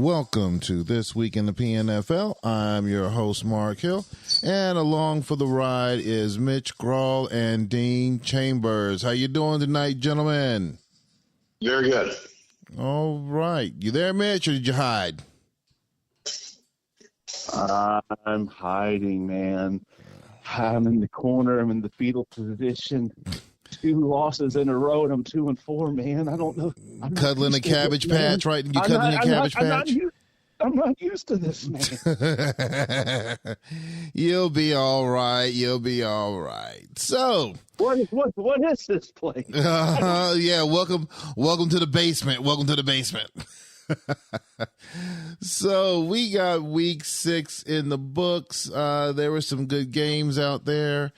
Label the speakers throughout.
Speaker 1: Welcome to This Week in the PNFL. I'm your host, Mark Hill, and along for the ride is Mitch Grawl and Dean Chambers. How you doing tonight, gentlemen?
Speaker 2: Very good.
Speaker 1: All right. You there, Mitch, or did you hide?
Speaker 3: I'm hiding, man. I'm in the corner. I'm in the fetal position. 2 losses in a row, and I'm 2-4, man. I don't know.
Speaker 1: I'm cuddling a cabbage patch, right? You cuddling a cabbage patch?
Speaker 3: I'm not used to this, man.
Speaker 1: You'll be all right. You'll be all right. So,
Speaker 3: what is this place?
Speaker 1: Yeah, welcome to the basement. Welcome to the basement. So we got week 6 in the books. There were some good games out there.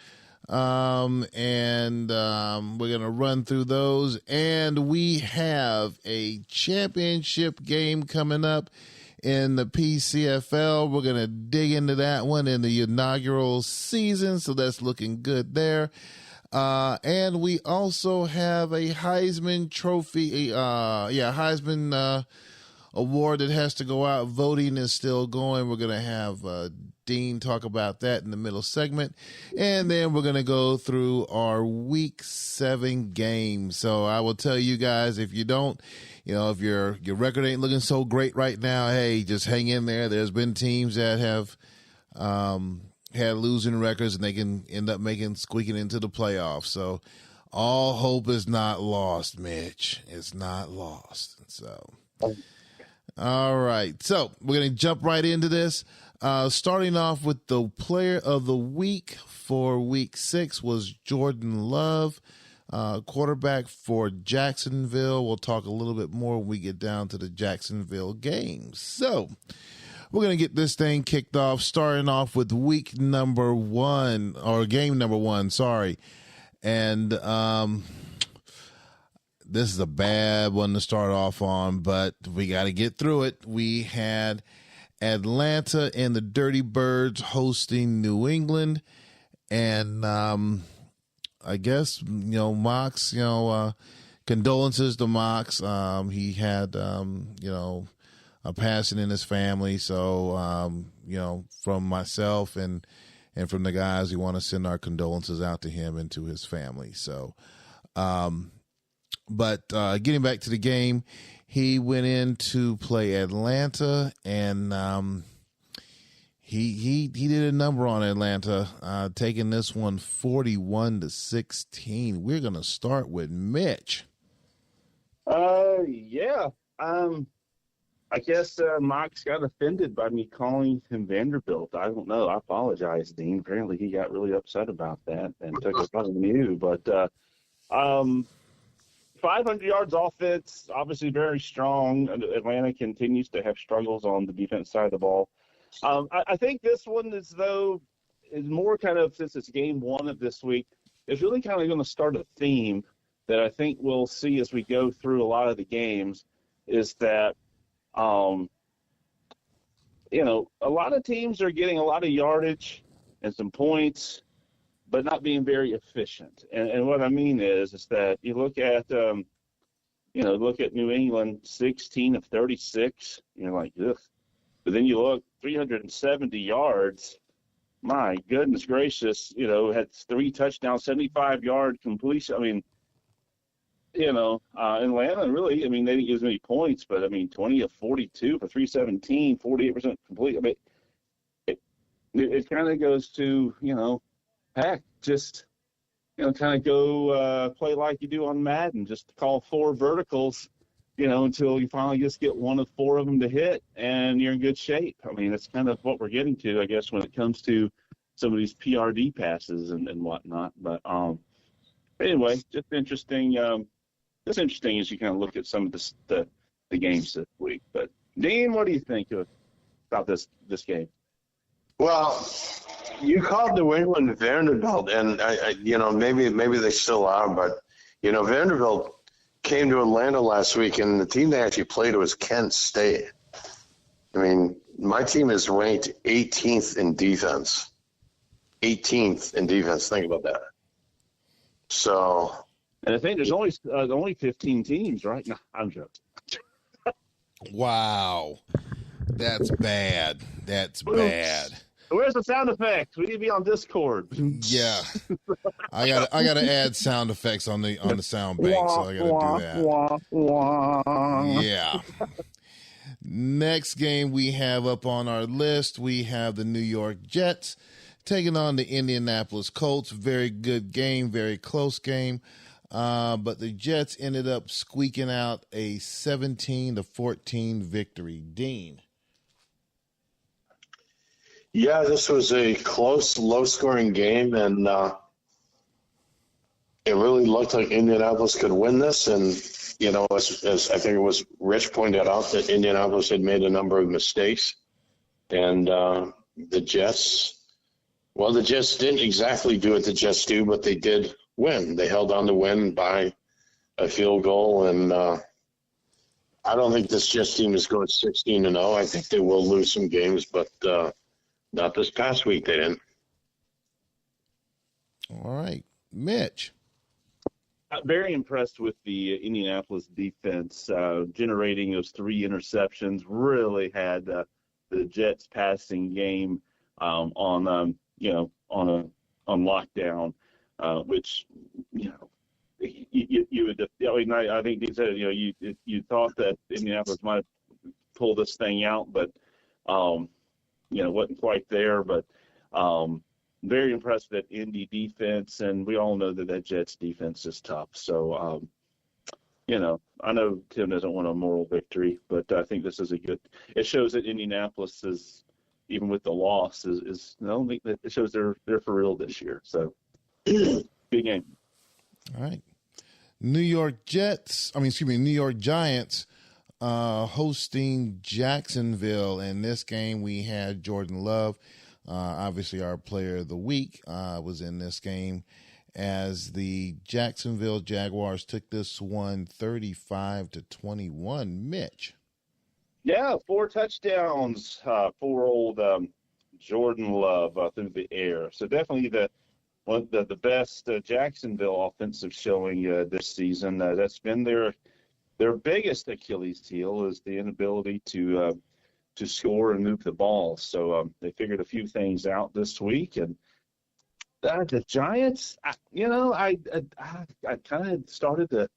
Speaker 1: And we're going to run through those, and we have a championship game coming up in the PCFL. We're going to dig into that one in the inaugural season. So that's looking good there. And we also have a Heisman Trophy, Heisman, award that has to go out. Voting is still going. We're going to have, Dean talk about that in the middle segment. And then we're going to go through our week 7 games. So I will tell you guys, if you don't, if your record ain't looking so great right now, hey, just hang in there. There's been teams that have, had losing records and they can end up squeaking into the playoffs. So all hope is not lost, Mitch. It's not lost. So, all right. So we're going to jump right into this. Starting off with the player of the week for week 6 was Jordan Love, quarterback for Jacksonville. We'll talk a little bit more when we get down to the Jacksonville games. So we're going to get this thing kicked off, starting off with game number 1, sorry. And this is a bad one to start off on, but we got to get through it. We had Atlanta and the Dirty Birds hosting New England. And I guess, Mox, condolences to Mox. He had, a passing in his family. So, from myself and from the guys, we want to send our condolences out to him and to his family. So, but getting back to the game, he went in to play Atlanta, and he did a number on Atlanta, taking this one 41-16. We're gonna start with Mitch.
Speaker 3: Yeah. I guess Mox got offended by me calling him Vanderbilt. I don't know. I apologize, Dean. Apparently, he got really upset about that and took it from you. But 500 yards offense, obviously very strong. Atlanta continues to have struggles on the defense side of the ball. I think this one is more kind of, since it's game 1 of this week, it's really kind of going to start a theme that I think we'll see as we go through a lot of the games, is that, a lot of teams are getting a lot of yardage and some points, but not being very efficient. And what I mean is that you look at, New England, 16 of 36, you're like, ugh. But then you look, 370 yards, my goodness gracious, had 3 touchdowns, 75-yard completion. I mean, Atlanta really, they didn't give as many points, but 20 of 42 for 317, 48% complete. It kind of goes to, heck, just, kind of go play like you do on Madden, just call 4 verticals, until you finally just get 1 of 4 of them to hit, and you're in good shape. That's kind of what we're getting to, I guess, when it comes to some of these PRD passes and whatnot. But anyway, just interesting. It's interesting as you kind of look at some of the games this week. But Dean, what do you think about this game?
Speaker 2: Well, you called New England Vanderbilt, and maybe they still are, but Vanderbilt came to Atlanta last week, and the team they actually played was Kent State. My team is ranked 18th in defense. 18th in defense. Think about that. So,
Speaker 3: and I think there's only 15 teams, right? No, I'm joking.
Speaker 1: Wow. That's bad. That's bad.
Speaker 3: Where's the sound effects? We need to be on Discord.
Speaker 1: Yeah, I gotta add sound effects on the sound bank, so I gotta do that. Yeah. Next game we have up on our list, we have the New York Jets taking on the Indianapolis Colts. Very good game, very close game. But the Jets ended up squeaking out a 17-14 victory. Dean.
Speaker 2: Yeah, this was a close, low-scoring game, and it really looked like Indianapolis could win this. And, you know, as I think it was Rich pointed out, that Indianapolis had made a number of mistakes. And the Jets didn't exactly do what the Jets do, but they did win. They held on to win by a field goal. And I don't think this Jets team is going 16-0. I think they will lose some games, but not this past week they didn't.
Speaker 1: All right. Mitch.
Speaker 3: Very impressed with the Indianapolis defense, generating those 3 interceptions. Really had the Jets passing game on lockdown, which you would. I think he said you thought that Indianapolis might have pulled this thing out, but wasn't quite there. But very impressed with that Indy defense, and we all know that Jets defense is tough. So, I know Tim doesn't want a moral victory, but I think this is it shows that Indianapolis is, even with the loss, it shows they're for real this year. So, good game.
Speaker 1: All right. New York Giants hosting Jacksonville. In this game, we had Jordan Love. Obviously, our player of the week was in this game as the Jacksonville Jaguars took this one 35-21. Mitch.
Speaker 3: Yeah, 4 touchdowns for old Jordan Love through the air. So definitely the best Jacksonville offensive showing this season. That's been their biggest Achilles heel, is the inability to score and move the ball. So they figured a few things out this week. And the Giants, I kind of started to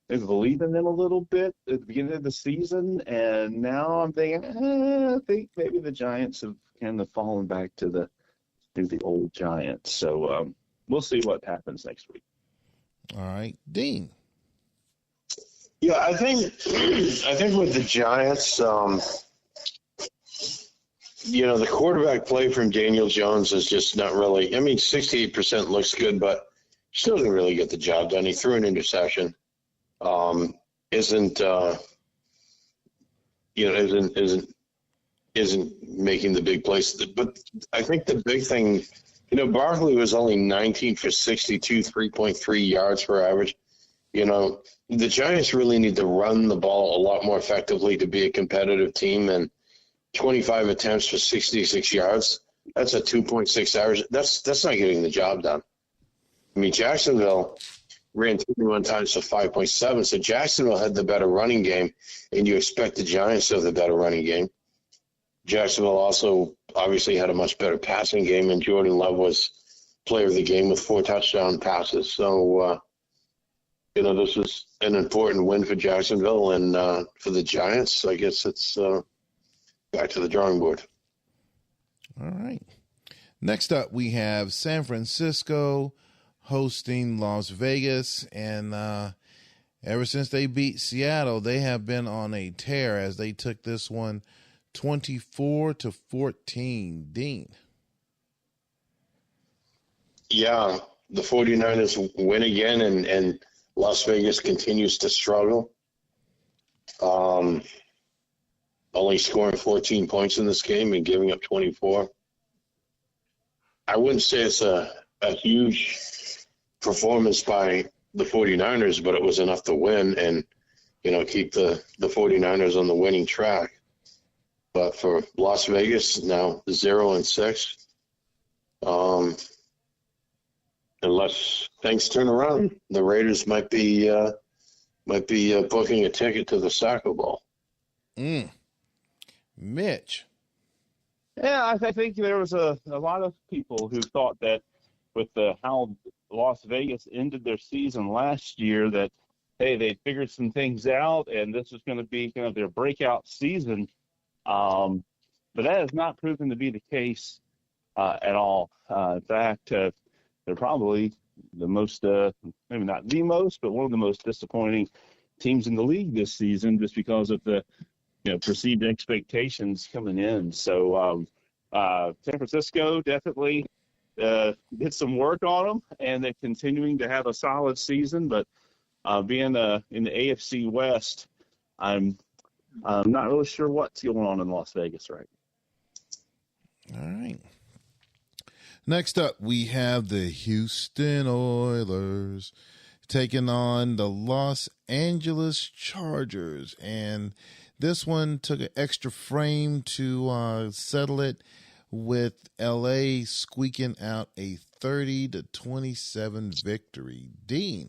Speaker 3: believe in them a little bit at the beginning of the season. And now I'm thinking, I think maybe the Giants have kind of fallen back to the old Giants. So we'll see what happens next week.
Speaker 1: All right. Dean.
Speaker 2: Yeah, I think with the Giants, the quarterback play from Daniel Jones is just not really. 68% looks good, but still didn't really get the job done. He threw an interception. Isn't making the big plays. But I think the big thing, Barkley was only 19 for 62, 3.3 yards per average. The Giants really need to run the ball a lot more effectively to be a competitive team, and 25 attempts for 66 yards, that's a 2.6 average. That's not getting the job done. Jacksonville ran 21 times for 5.7, so Jacksonville had the better running game, and you expect the Giants to have the better running game. Jacksonville also obviously had a much better passing game, and Jordan Love was player of the game with 4 touchdown passes. So, this is an important win for Jacksonville, and for the Giants, I guess it's back to the drawing board.
Speaker 1: All right. Next up, we have San Francisco hosting Las Vegas, and ever since they beat Seattle, they have been on a tear as they took this one 24-14. Dean. Yeah,
Speaker 2: the 49ers win again, and Las Vegas continues to struggle. Only scoring 14 points in this game and giving up 24. I wouldn't say it's a huge performance by the 49ers, but it was enough to win and, keep the 49ers on the winning track. But for Las Vegas, now 0-6. Unless things turn around, the Raiders might be booking a ticket to the Soccer Bowl.
Speaker 1: Mitch.
Speaker 3: Yeah, I think there was a lot of people who thought that with how Las Vegas ended their season last year that, hey, they figured some things out and this was going to be kind of their breakout season. But that has not proven to be the case at all. In fact, they're probably the most, maybe not the most, but one of the most disappointing teams in the league this season just because of the perceived expectations coming in. So San Francisco definitely did some work on them, and they're continuing to have a solid season. But being in the AFC West, I'm not really sure what's going on in Las Vegas right
Speaker 1: All right. Next up, we have the Houston Oilers taking on the Los Angeles Chargers. And this one took an extra frame to settle it, with LA squeaking out a 30-27 victory. Dean.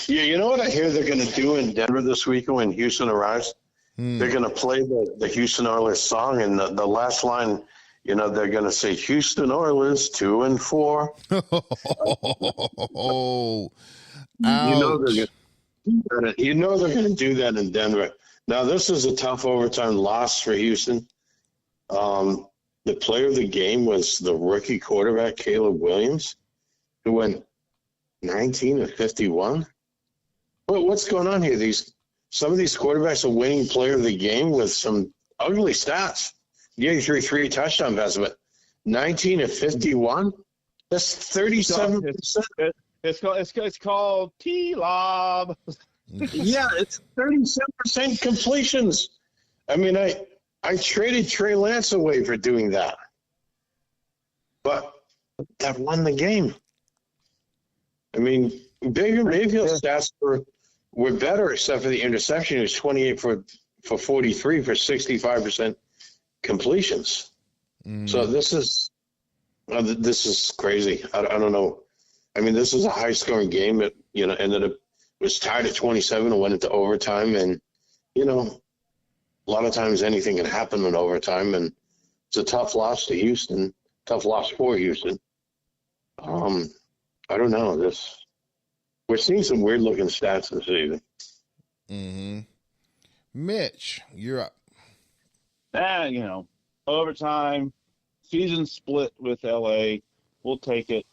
Speaker 2: Yeah, you know what I hear they're going to do in Denver this weekend when Houston arrives? They're going to play the Houston Oilers song, and the last line, they're going to say Houston Oilers 2-4.
Speaker 1: Oh,
Speaker 2: You know
Speaker 1: ouch.
Speaker 2: they're going to do that in Denver. Now, this is a tough overtime loss for Houston. The player of the game was the rookie quarterback, Caleb Williams, who went 19 of 51. What's going on here? Some of these quarterbacks are winning player of the game with some ugly stats. Yeah, three touchdown passes, but 19 of 51? That's 37%.
Speaker 3: It's called T-Lob.
Speaker 2: Yeah, it's 37% completions. I mean, I traded Trey Lance away for doing that. But that won the game. I mean, Baker Mayfield's stats were better except for the interception. He was 28 for 43 for 65% completions. So this is crazy. I don't know. I mean, this is a high-scoring game. It ended up was tied at 27 and went into overtime. And a lot of times anything can happen in overtime, and it's a tough loss to Houston. Tough loss for Houston. I don't know. We're seeing some weird-looking stats this season.
Speaker 1: Mm-hmm. Mitch, you're up.
Speaker 3: Overtime, season split with LA. We'll take it.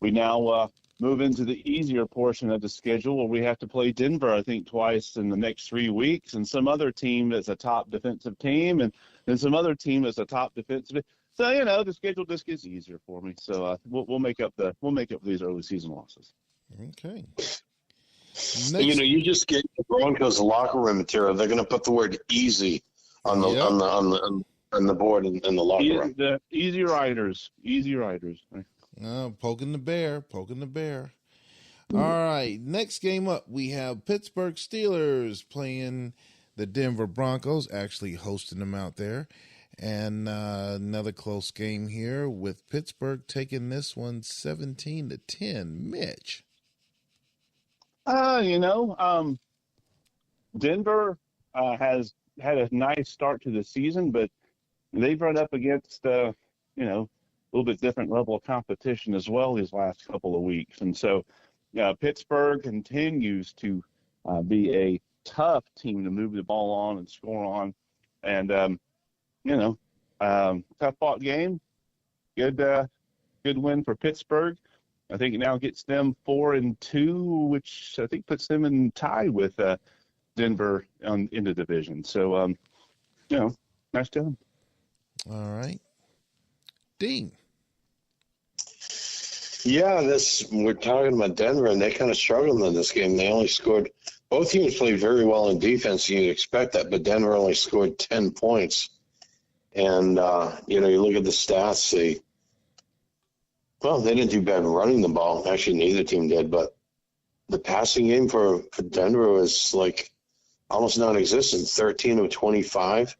Speaker 3: We now move into the easier portion of the schedule where we have to play Denver, I think, twice in the next 3 weeks, and some other team that's a top defensive team, and then some other team that's a top defensive. So the schedule just gets easier for me. So we'll make up these early season losses.
Speaker 1: Okay.
Speaker 2: You just get the Broncos locker room material. They're going to put the word "easy" on the board in the locker room.
Speaker 3: The easy riders.
Speaker 1: Poking the bear. All right, next game up, we have Pittsburgh Steelers playing the Denver Broncos, actually hosting them out there. And another close game here with Pittsburgh taking this one 17-10. Mitch.
Speaker 3: Denver has had a nice start to the season, but they've run up against, a little bit different level of competition as well these last couple of weeks. And so Pittsburgh continues to be a tough team to move the ball on and score on. And, tough fought game. Good win for Pittsburgh. I think it now gets them 4-2, which I think puts them in tie with Denver in the division. So, nice job.
Speaker 1: All right. Dean.
Speaker 2: Yeah, we're talking about Denver, and they kind of struggled in this game. They only scored – both teams played very well in defense. You'd expect that, but Denver only scored 10 points. And, you look at the stats, they didn't do bad running the ball. Actually, neither team did, but the passing game for Denver was like almost non-existent, 13 of 25,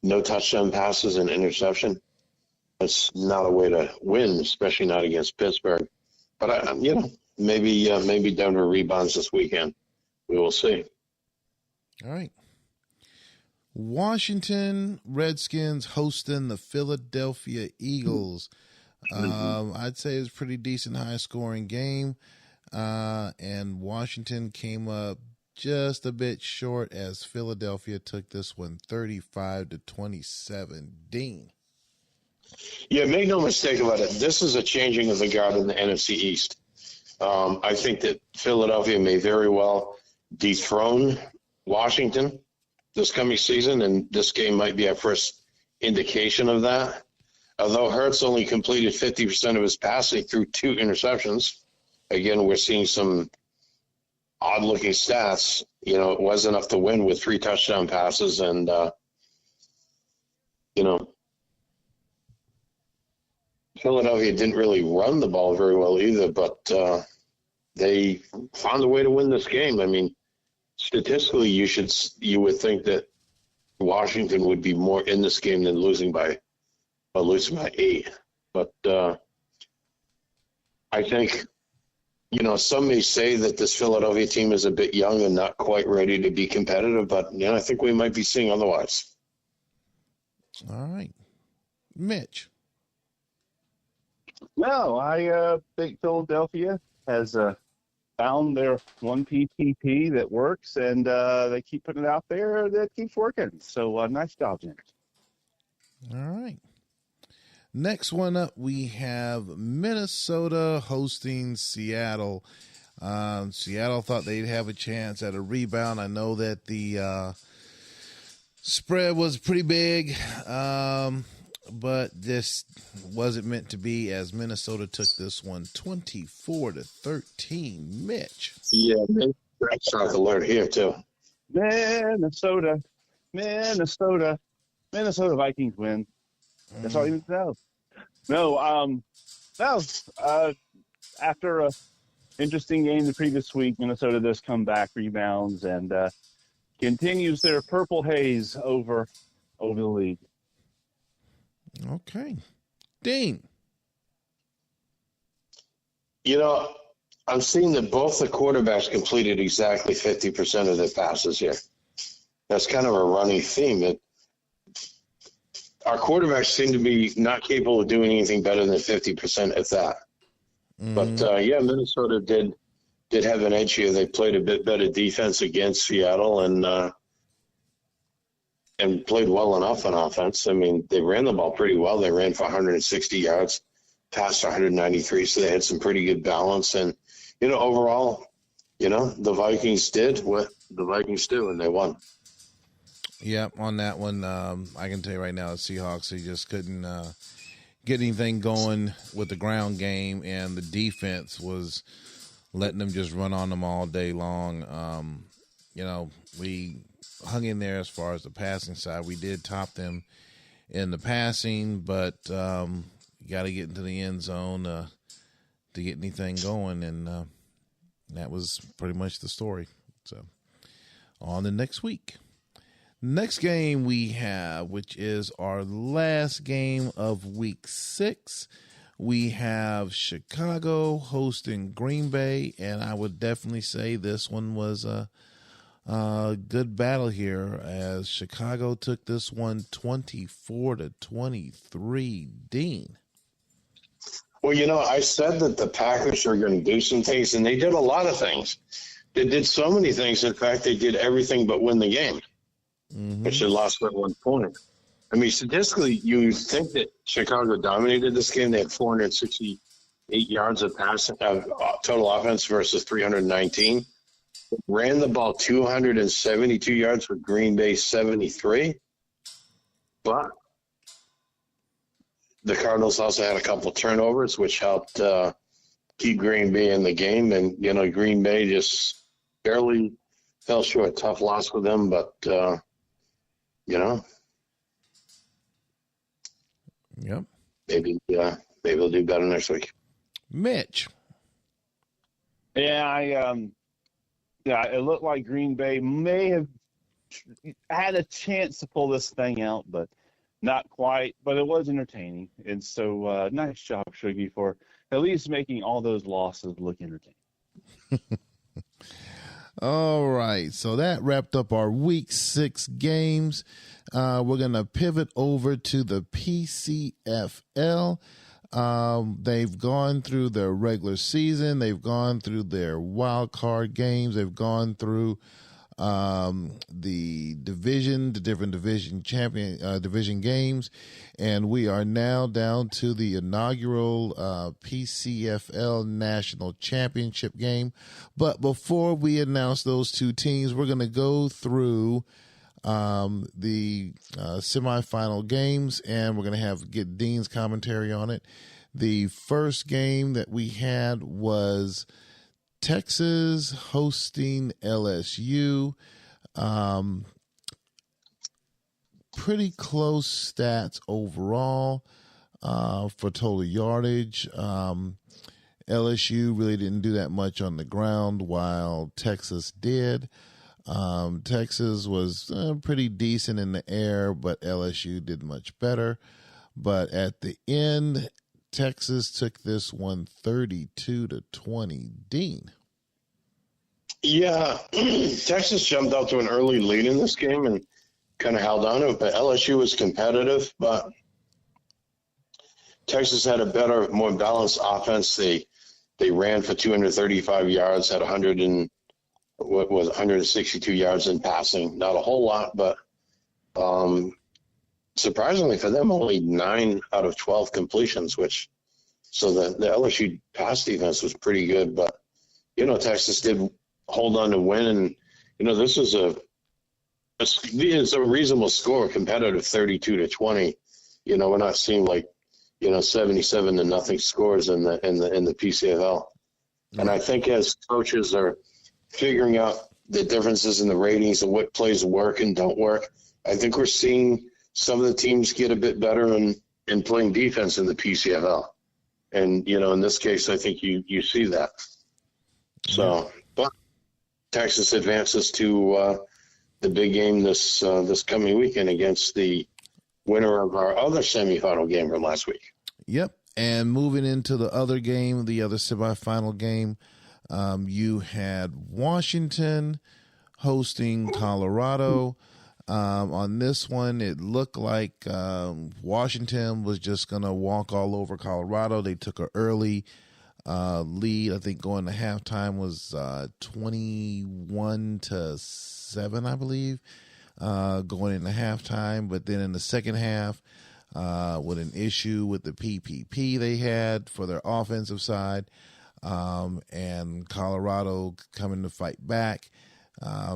Speaker 2: no touchdown passes and interception. That's not a way to win, especially not against Pittsburgh. But, maybe Denver rebounds this weekend. We will see.
Speaker 1: All right. Washington Redskins hosting the Philadelphia Eagles. I'd say it's a pretty decent high-scoring game, and Washington came up just a bit short as Philadelphia took this one 35-27. Dean.
Speaker 2: Yeah, make no mistake about it. This is a changing of the guard in the NFC East. I think that Philadelphia may very well dethrone Washington this coming season, and this game might be our first indication of that. Although Hurts only completed 50% of his passing through 2 interceptions, again, we're seeing some odd-looking stats. You know, it was enough to win with 3 touchdown passes, and, Philadelphia didn't really run the ball very well either, but they found a way to win this game. I mean, statistically, you would think that Washington would be more in this game than losing by 8. But I think, some may say that this Philadelphia team is a bit young and not quite ready to be competitive, but I think we might be seeing otherwise.
Speaker 1: All right. Mitch.
Speaker 3: No, I think Philadelphia has found their one PPP that works, and they keep putting it out there that keeps working. So nice job, James.
Speaker 1: All right. Next one up, we have Minnesota hosting Seattle. Seattle thought they'd have a chance at a rebound. I know that the spread was pretty big, but this wasn't meant to be as Minnesota took this one 24-13. Mitch.
Speaker 2: Yeah, that's South alert here too.
Speaker 3: Minnesota Vikings win. That's all you need to know. No, after a interesting game the previous week, Minnesota does come back, rebounds, and continues their purple haze over the league.
Speaker 1: Okay. Dean.
Speaker 2: I'm seeing that both the quarterbacks completed exactly 50% of their passes here. That's kind of a running theme. Our quarterbacks seem to be not capable of doing anything better than 50% at that. Mm-hmm. But, Minnesota did have an edge here. They played a bit better defense against Seattle and played well enough on offense. I mean, they ran the ball pretty well. They ran for 160 yards, passed 193, so they had some pretty good balance. And, overall, the Vikings did what the Vikings do, and they won.
Speaker 1: Yeah, on that one, I can tell you right now, the Seahawks, they just couldn't get anything going with the ground game, and the defense was letting them just run on them all day long. We hung in there as far as the passing side. We did top them in the passing, but you got to get into the end zone to get anything going, and that was pretty much the story. So on the next week. Next game we have, which is our last game of week 6, we have Chicago hosting Green Bay, and I would definitely say this one was a good battle here as Chicago took this one 24-23. Dean.
Speaker 2: Well, I said that the Packers are going to do some things, and they did a lot of things. They did so many things. In fact, they did everything but win the game. Mm-hmm. Which they lost by 1 point. I mean, statistically, you think that Chicago dominated this game. They had 468 yards of passing, total offense versus 319. Ran the ball 272 yards for Green Bay 73. But the Cardinals also had a couple of turnovers, which helped keep Green Bay in the game. And, Green Bay just barely fell short. Tough loss for them, but
Speaker 1: Yep.
Speaker 2: Maybe they'll do better next week.
Speaker 1: Mitch.
Speaker 3: Yeah, it looked like Green Bay may have had a chance to pull this thing out, but not quite. But it was entertaining, and so nice job, Shuggy, for at least making all those losses look entertaining.
Speaker 1: All right. So that wrapped up our week 6 games. We're going to pivot over to the PCFL. They've gone through their regular season. They've gone through their wild card games. They've gone through the different division games, and we are now down to the inaugural PCFL National Championship game. But before we announce those two teams, we're going to go through the semifinal games, and we're going to get Dean's commentary on it. The first game that we had was Texas hosting LSU. Pretty close stats overall for total yardage. LSU really didn't do that much on the ground, while Texas did. Texas was pretty decent in the air, but LSU did much better. But at the end, Texas took this one 32-20. Dean.
Speaker 2: Yeah, Texas jumped out to an early lead in this game and kind of held on to it, but LSU was competitive, but Texas had a better, more balanced offense. They ran for 235 yards, had 162 yards in passing. Not a whole lot, but surprisingly for them, only 9 out of 12 completions, so the LSU pass defense was pretty good. But, Texas did hold on to win, and, this is it's a reasonable score, competitive 32-20. We're not seeing 77-0 scores in the PCFL. And I think as coaches are figuring out the differences in the ratings and what plays work and don't work, I think we're seeing some of the teams get a bit better in playing defense in the PCFL. And, in this case, I think you see that. So, but Texas advances to the big game this coming weekend against the winner of our other semifinal game from last week.
Speaker 1: Yep. And moving into the other game, the other semifinal game, you had Washington hosting Colorado. On this one, it looked like Washington was just going to walk all over Colorado. They took an early lead. I think going to halftime was 21-7, I believe, going into halftime. But then in the second half, with an issue with the PPP they had for their offensive side, and Colorado coming to fight back.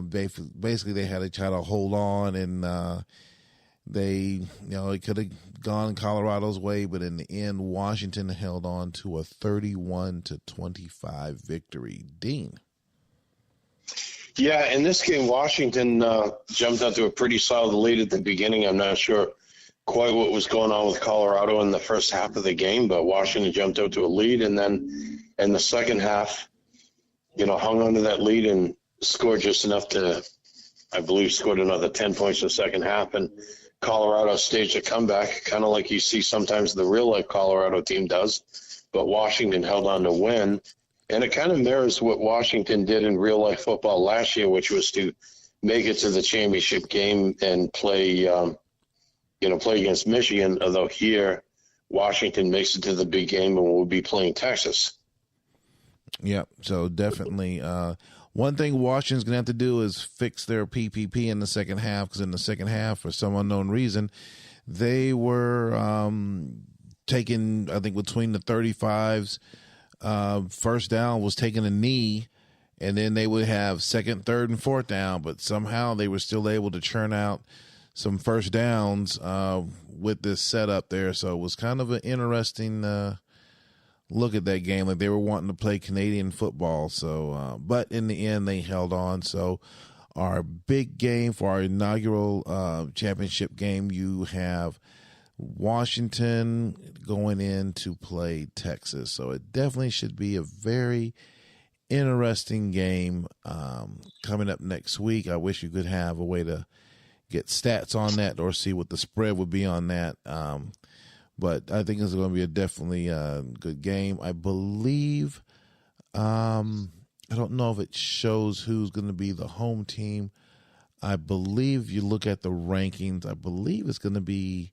Speaker 1: Basically, they had to try to hold on, and it could have gone Colorado's way, but in the end, Washington held on to a 31-25 victory. Dean.
Speaker 2: Yeah, in this game, Washington jumped out to a pretty solid lead at the beginning. I'm not sure quite what was going on with Colorado in the first half of the game, but Washington jumped out to a lead, and then in the second half, hung on to that lead and scored just enough to, I believe, scored another 10 points in the second half, and Colorado staged a comeback, kind of like you see sometimes the real-life Colorado team does, but Washington held on to win, and it kind of mirrors what Washington did in real-life football last year, which was to make it to the championship game and play against Michigan, although here Washington makes it to the big game and will be playing Texas.
Speaker 1: Yeah, so definitely one thing Washington's going to have to do is fix their PPP in the second half, because in the second half, for some unknown reason, they were taking, I think, between the 35s, first down was taking a knee, and then they would have second, third, and fourth down, but somehow they were still able to churn out some first downs with this setup there. So it was kind of an interesting look at that game. Like, they were wanting to play Canadian football. So, but in the end, they held on. So our big game for our inaugural championship game, you have Washington going in to play Texas. So it definitely should be a very interesting game coming up next week. I wish you could have a way to get stats on that or see what the spread would be on that. But I think it's going to be a definitely good game. I believe I don't know if it shows who's going to be the home team. I believe you look at the rankings. I believe it's going to be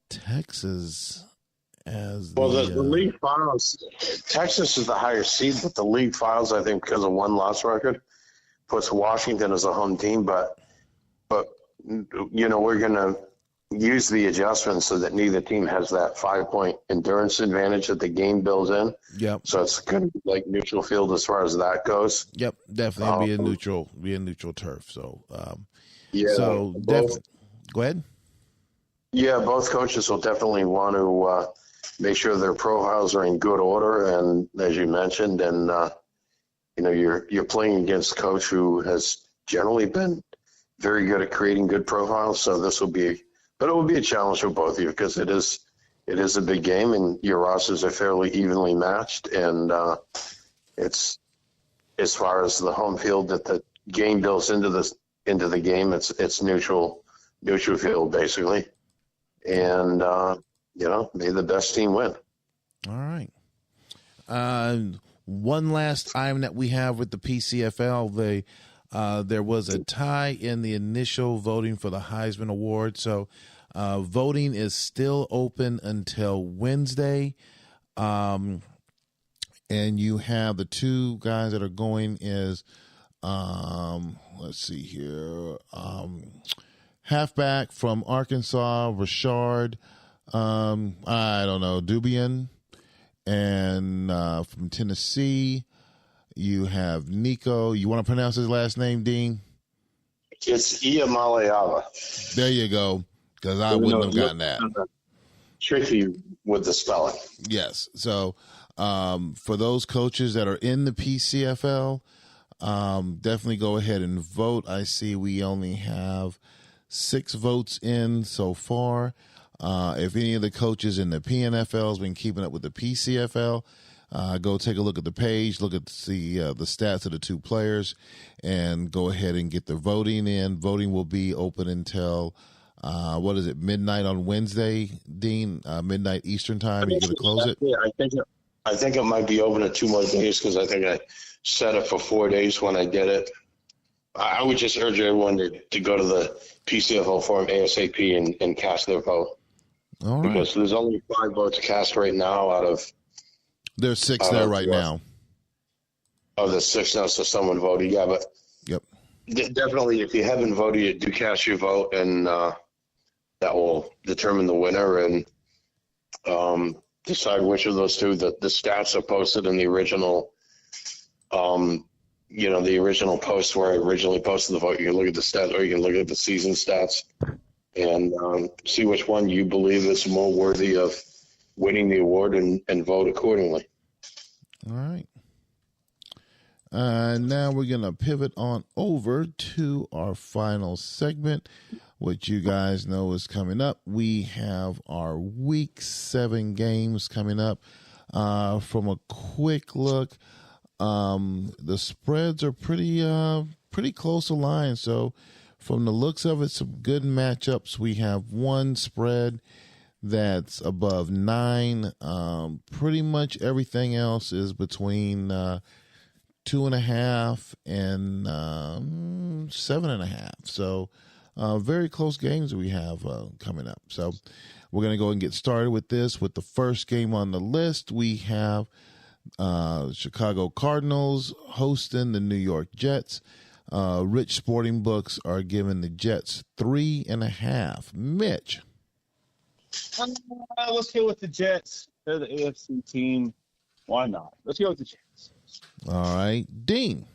Speaker 1: Texas as
Speaker 2: well, the league finals. Texas is the higher seed, but the league finals, I think, because of one loss record, puts Washington as a home team. But we're going to use the adjustments so that neither team has that 5-point endurance advantage that the game builds in.
Speaker 1: Yep.
Speaker 2: So it's going to be like neutral field as far as that goes.
Speaker 1: Yep, definitely be a neutral turf. So,
Speaker 2: yeah.
Speaker 1: So definitely, go ahead.
Speaker 2: Yeah, both coaches will definitely want to make sure their profiles are in good order, and as you mentioned, and you're playing against a coach who has generally been very good at creating good profiles. So this will be, but it will be a challenge for both of you because it is a big game, and your rosters are fairly evenly matched, and it's as far as the home field that the game builds into the game, it's neutral field basically. And, may the best team win.
Speaker 1: All right. One last item that we have with the PCFL, there was a tie in the initial voting for the Heisman Award. So voting is still open until Wednesday. And you have the two guys that are going is, let's see here, halfback from Arkansas, Rashard, Dubian, and from Tennessee, you have Nico. You want to pronounce his last name, Dean?
Speaker 2: It's Iamaleava.
Speaker 1: There you go, because I wouldn't have gotten that.
Speaker 2: Tricky with the spelling.
Speaker 1: Yes. So for those coaches that are in the PCFL, definitely go ahead and vote. I see we only have 6 votes in so far. If any of the coaches in the PNFL has been keeping up with the PCFL, go take a look at the page, look at the stats of the two players, and go ahead and get the voting in. Voting will be open until, midnight on Wednesday, Dean? Midnight Eastern time. You're going to close it?
Speaker 2: Yeah, I think it might be open at 2 more days because I think I set it for 4 days when I did it. I would just urge everyone to go to the PCFL forum ASAP and cast their vote.
Speaker 1: All right.
Speaker 2: Because there's only 5 votes cast right now out of.
Speaker 1: There's 6 there right now.
Speaker 2: Oh, there's 6 now, so someone voted. Yeah, but
Speaker 1: yep.
Speaker 2: Definitely, if you haven't voted, do cast your vote, and that will determine the winner and decide which of those two. The stats are posted in the original. The original post where I originally posted the vote. You can look at the stats, or you can look at the season stats and see which one you believe is more worthy of winning the award and vote accordingly.
Speaker 1: All right. Now we're going to pivot on over to our final segment, which you guys know is coming up. We have our Week 7 games coming up. From a quick look, the spreads are pretty close aligned. So from the looks of it, some good matchups. We have one spread that's above 9. Pretty much everything else is between 2.5 and 7.5. So very close games we have coming up. So we're going to go and get started with this. With the first game on the list, we have Chicago Cardinals hosting the New York Jets. Rich Sporting Books are giving the Jets 3.5. Mitch.
Speaker 3: Let's go with the Jets. They're the AFC team. Why not? Let's go with the Jets.
Speaker 1: All right. Dean.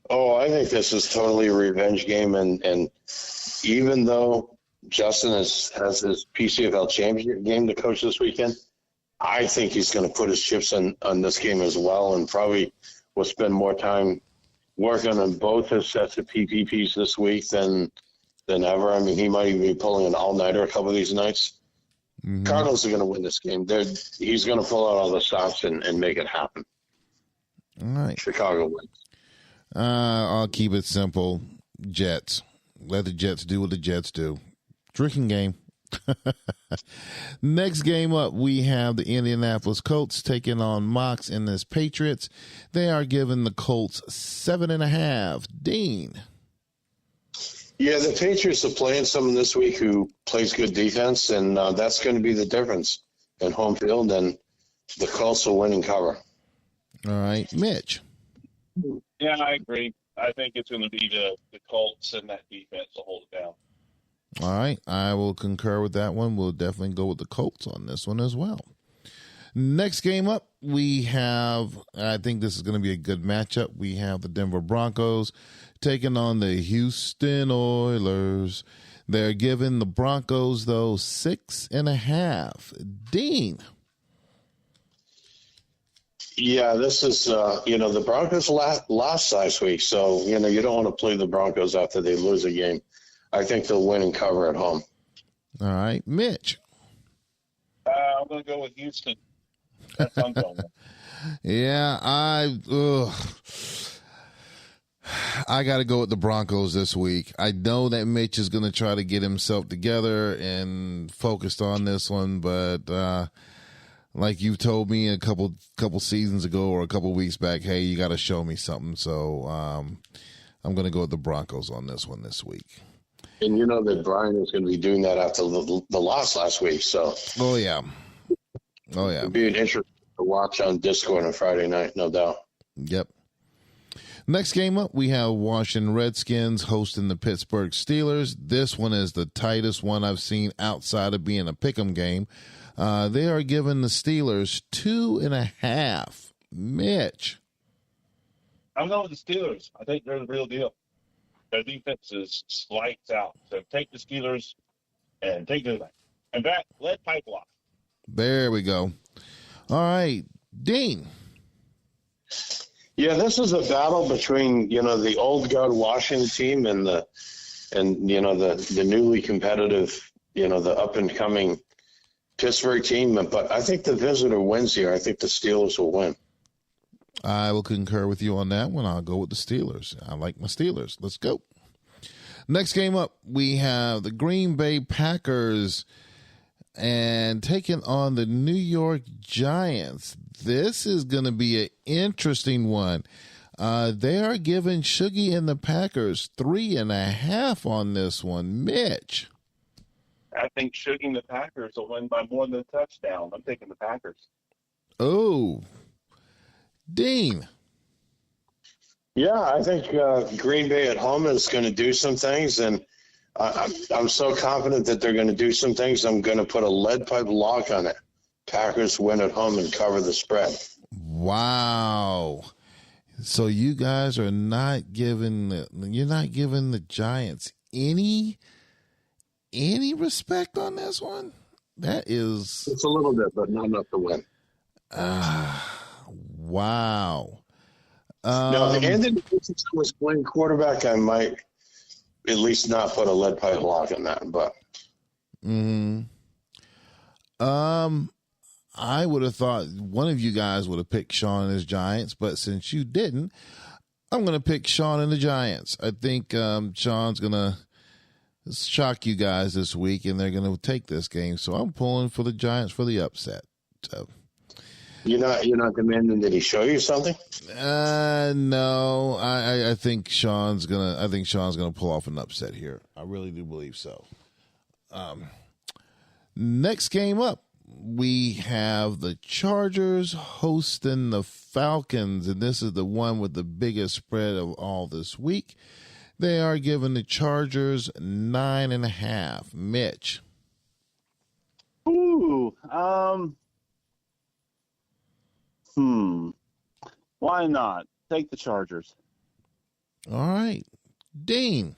Speaker 2: Oh, I think this is totally a revenge game. And even though Justin has his PCFL championship game to coach this weekend, I think he's going to put his chips on this game as well, and probably will spend more time working on both his sets of PPPs this week than ever. I mean, he might even be pulling an all-nighter a couple of these nights. Mm-hmm. Cardinals are going to win this game. He's going to pull out all the stops and make it happen.
Speaker 1: All right.
Speaker 2: Chicago wins.
Speaker 1: I'll keep it simple. Jets. Let the Jets do what the Jets do. Drinking game. Next game up, we have the Indianapolis Colts taking on Mox and his Patriots. They are giving the Colts 7.5. Dean.
Speaker 2: Yeah, the Patriots are playing someone this week who plays good defense, and that's going to be the difference in home field, and the Colts will win and cover.
Speaker 1: All right, Mitch.
Speaker 3: Yeah, I agree. I think it's going to be the Colts and that defense will hold it down.
Speaker 1: All right, I will concur with that one. We'll definitely go with the Colts on this one as well. Next game up, we have, I think this is going to be a good matchup. We have the Denver Broncos taking on the Houston Oilers. They're giving the Broncos, though, 6.5. Dean.
Speaker 2: Yeah, this is, the Broncos lost last week, so, you don't want to play the Broncos after they lose a game. I think they'll win and cover at home.
Speaker 1: All right, Mitch.
Speaker 3: I'm going to go with Houston. That's what I'm going with.
Speaker 1: Yeah, I got to go with the Broncos this week. I know that Mitch is going to try to get himself together and focused on this one, but like you told me a couple seasons ago or a couple weeks back, hey, you got to show me something. So I'm going to go with the Broncos on this one this week.
Speaker 2: And you know that Brian is going to be doing that after the loss last week. So,
Speaker 1: oh yeah.
Speaker 2: It'll be an interesting to watch on Discord on Friday night, no doubt.
Speaker 1: Yep. Next game up, we have Washington Redskins hosting the Pittsburgh Steelers. This one is the tightest one I've seen outside of being a pick'em game. They are giving the Steelers 2.5. Mitch.
Speaker 3: I'm going with the Steelers. I think they're the real deal. Their defense is lights out. So take the Steelers and take the and back, let pipe lock.
Speaker 1: There we go. All right, Dean.
Speaker 2: Yeah, this is a battle between the old guard Washington team and the newly competitive the up and coming Pittsburgh team. But I think the visitor wins here. I think the Steelers will win.
Speaker 1: I will concur with you on that one. I'll go with the Steelers. I like my Steelers. Let's go. Next game up, we have the Green Bay Packers and taking on the New York Giants. This is going to be an interesting one. They are giving Shuggy and the Packers 3.5 on this one. Mitch.
Speaker 3: I think Shuggy and the Packers will win by more than a touchdown. I'm taking the Packers.
Speaker 1: Oh, Dean.
Speaker 2: Yeah, I think Green Bay at home is going to do some things, and I'm so confident that they're going to do some things. I'm going to put a lead pipe lock on it. Packers win at home and cover the spread.
Speaker 1: Wow. So you guys are not giving the Giants any respect on this one? It's
Speaker 2: a little bit, but not enough to win.
Speaker 1: Wow.
Speaker 2: Now, if Anthony Richardson was playing quarterback, I might at least not put a lead pipe lock on that. But
Speaker 1: I would have thought one of you guys would have picked Sean and his Giants, but since you didn't, I'm going to pick Sean and the Giants. I think Sean's going to shock you guys this week, and they're going to take this game. So I'm pulling for the Giants for the upset. So.
Speaker 2: You're not demanding that he show you something?
Speaker 1: No. I think Sean's gonna pull off an upset here. I really do believe so. Next game up, we have the Chargers hosting the Falcons, and this is the one with the biggest spread of all this week. They are giving the Chargers 9.5. Mitch.
Speaker 3: Ooh, why not? Take the Chargers.
Speaker 1: All right. Dean.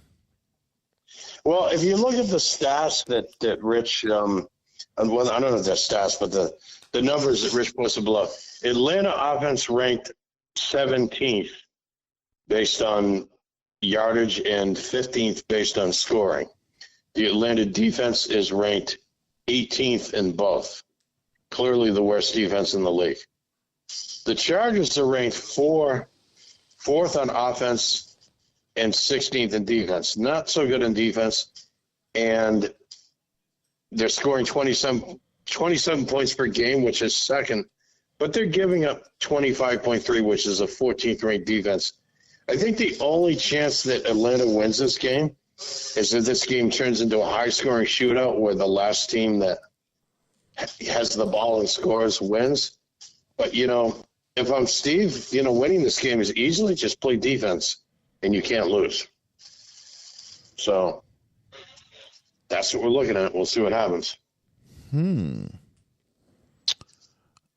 Speaker 2: Well, if you look at the stats that Rich, well, I don't know if they're stats, but the numbers that Rich posted below, Atlanta offense ranked 17th based on yardage and 15th based on scoring. The Atlanta defense is ranked 18th in both. Clearly the worst defense in the league. The Chargers are ranked fourth on offense and 16th in defense. Not so good in defense. And they're scoring 27 points per game, which is second, but they're giving up 25.3, which is a 14th ranked defense. I think the only chance that Atlanta wins this game is if this game turns into a high-scoring shootout where the last team that has the ball and scores wins. But, if I'm Steve, winning this game is easily just play defense, and you can't lose. So that's what we're looking at. We'll see what happens.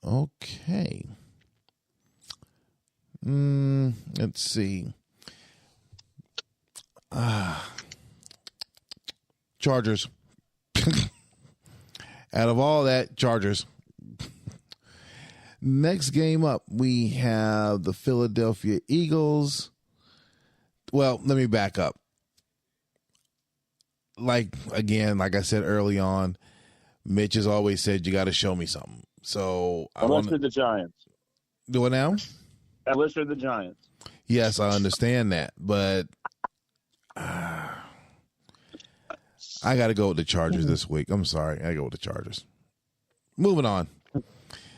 Speaker 1: Okay. Let's see. Chargers. Out of all that, Chargers. Next game up, we have the Philadelphia Eagles. Well, let me back up. Like I said early on, Mitch has always said you got to show me something. So I want
Speaker 3: to the Giants.
Speaker 1: Do it now?
Speaker 3: Unless you're the Giants.
Speaker 1: Yes, I understand that, but I got to go with the Chargers this week. I'm sorry. I got to go with the Chargers. Moving on.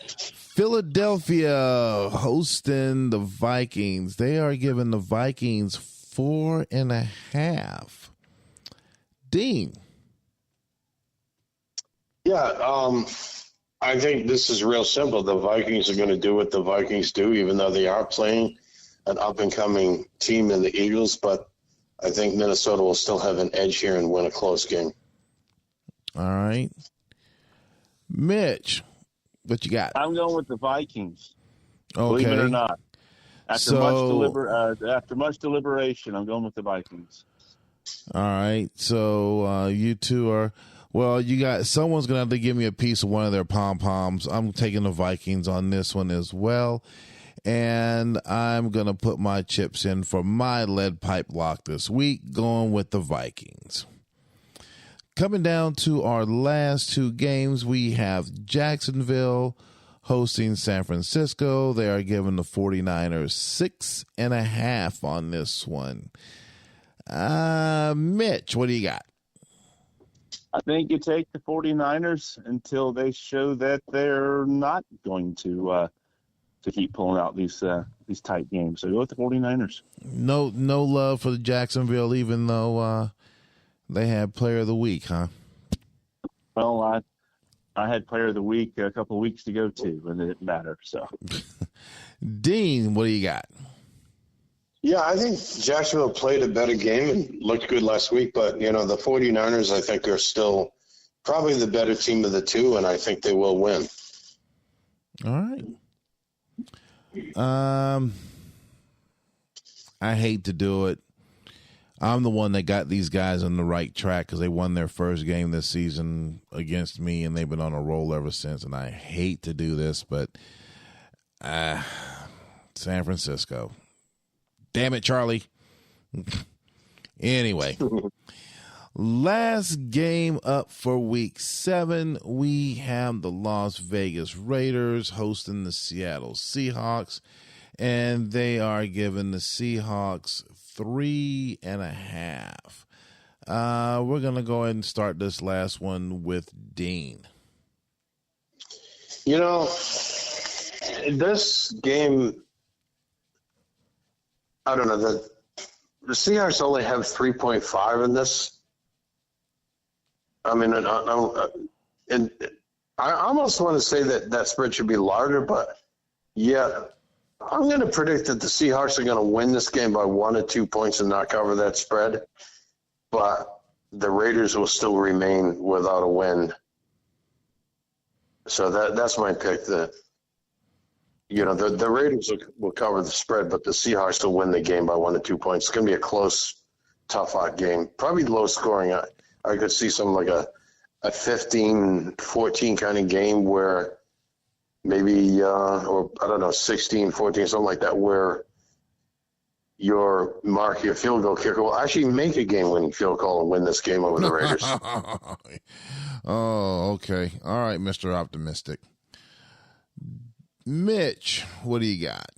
Speaker 1: Philadelphia hosting the Vikings. They are giving the Vikings 4.5. Dean.
Speaker 2: Yeah, I think this is real simple. The Vikings are going to do what the Vikings do, even though they are playing an up-and-coming team in the Eagles. But I think Minnesota will still have an edge here and win a close game.
Speaker 1: All right. Mitch, what you got?
Speaker 3: I'm going with the Vikings.
Speaker 1: Okay.
Speaker 3: Believe it or not. After much deliberation, I'm going with the Vikings.
Speaker 1: All right. So you two are, someone's going to have to give me a piece of one of their pom-poms. I'm taking the Vikings on this one as well. And I'm going to put my chips in for my lead pipe lock this week, going with the Vikings. Coming down to our last two games, we have Jacksonville hosting San Francisco. They are giving the 49ers 6.5 on this one. Mitch, what do you got?
Speaker 3: I think you take the 49ers until they show that they're not going to keep pulling out these tight games. So go with the 49ers.
Speaker 1: No love for the Jacksonville, even though they had Player of the Week, huh?
Speaker 3: Well, I had Player of the Week a couple of weeks ago too, and it didn't matter. So,
Speaker 1: Dean, what do you got?
Speaker 2: Yeah, I think Jacksonville played a better game and looked good last week. But, the 49ers, I think, are still probably the better team of the two, and I think they will win.
Speaker 1: All right. I hate to do it. I'm the one that got these guys on the right track because they won their first game this season against me, and they've been on a roll ever since. And I hate to do this, but San Francisco. Damn it, Charlie. Anyway, last game up for week 7, we have the Las Vegas Raiders hosting the Seattle Seahawks, and they are giving the Seahawks 3.5. We're going to go ahead and start this last one with Dean.
Speaker 2: This game, I don't know, the Seahawks only have 3.5 in this. I mean, and I almost want to say that spread should be larger, but yeah, I'm going to predict that the Seahawks are going to win this game by 1 or 2 points and not cover that spread. But the Raiders will still remain without a win. So that's my pick. The Raiders will cover the spread, but the Seahawks will win the game by 1 or 2 points. It's going to be a close, tough-out game. Probably low scoring. I could see something like a 15-14 kind of game where maybe, or I don't know, 16-14, something like that, where your field goal kicker will actually make a game-winning field goal and win this game over the Raiders.
Speaker 1: Oh, okay. All right, Mr. Optimistic. Mitch, what do you got?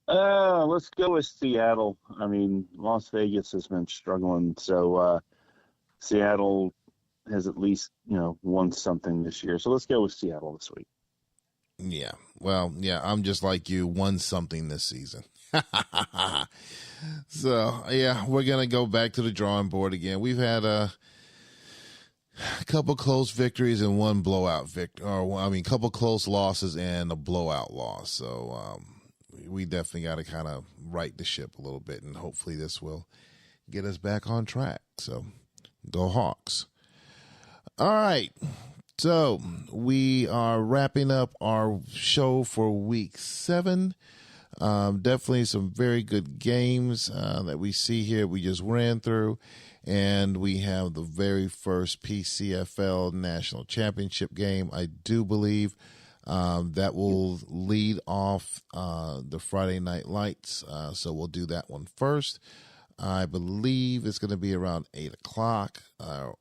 Speaker 3: Let's go with Seattle. I mean, Las Vegas has been struggling, so Seattle has at least, won something this year. So let's go with Seattle this week.
Speaker 1: Yeah. Well, yeah, I'm just like you, won something this season. So, yeah, we're going to go back to the drawing board again. We've had a couple close victories and one blowout couple close losses and a blowout loss. So, we definitely got to kind of right the ship a little bit, and hopefully this will get us back on track. So, go Hawks. All right. So we are wrapping up our show for week 7. Definitely some very good games that we see here. We just ran through, and we have the very first PCFL National Championship game. I do believe that will lead off the Friday Night Lights. So we'll do that one first. I believe it's going to be around 8 o'clock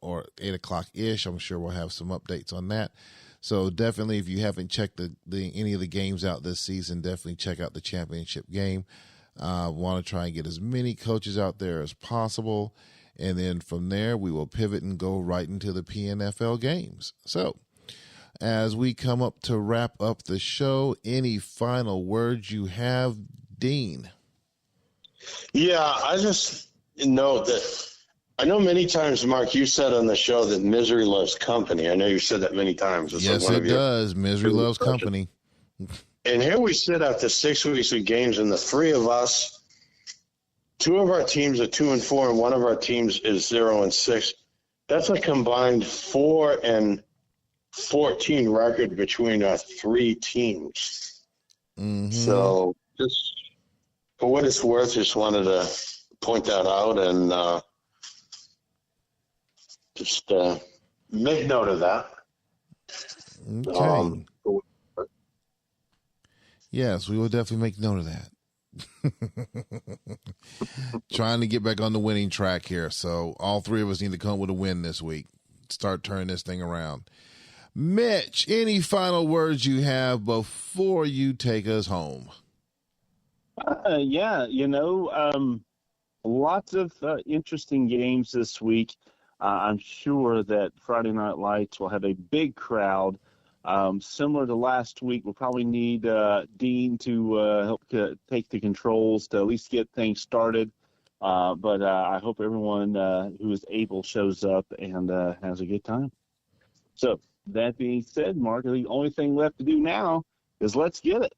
Speaker 1: or 8 o'clock-ish. I'm sure we'll have some updates on that. So definitely, if you haven't checked any of the games out this season, definitely check out the championship game. Want to try and get as many coaches out there as possible. And then from there, we will pivot and go right into the PNFL games. So as we come up to wrap up the show, any final words you have, Dean?
Speaker 2: Yeah, I just know that I know many times, Mark, you said on the show that misery loves company. I know you've said that many times.
Speaker 1: It's yes, it does. Misery loves company.
Speaker 2: And here we sit after 6 weeks of games, and the three of us, 2 of our teams are 2-4, and 1 of our teams is 0-6. That's a combined 4-14 record between our 3 teams.
Speaker 1: Mm-hmm.
Speaker 2: So just for what it's worth, just wanted to point that out and just make note of that.
Speaker 1: Okay. Yes, we will definitely make note of that. Trying to get back on the winning track here. So all 3 of us need to come with a win this week. Start turning this thing around. Mitch, any final words you have before you take us home?
Speaker 3: Yeah, lots of interesting games this week. I'm sure that Friday Night Lights will have a big crowd. Similar to last week, we'll probably need Dean to help take the controls to at least get things started. But I hope everyone who is able shows up and has a good time. So that being said, Mark, the only thing left to do now is let's get it.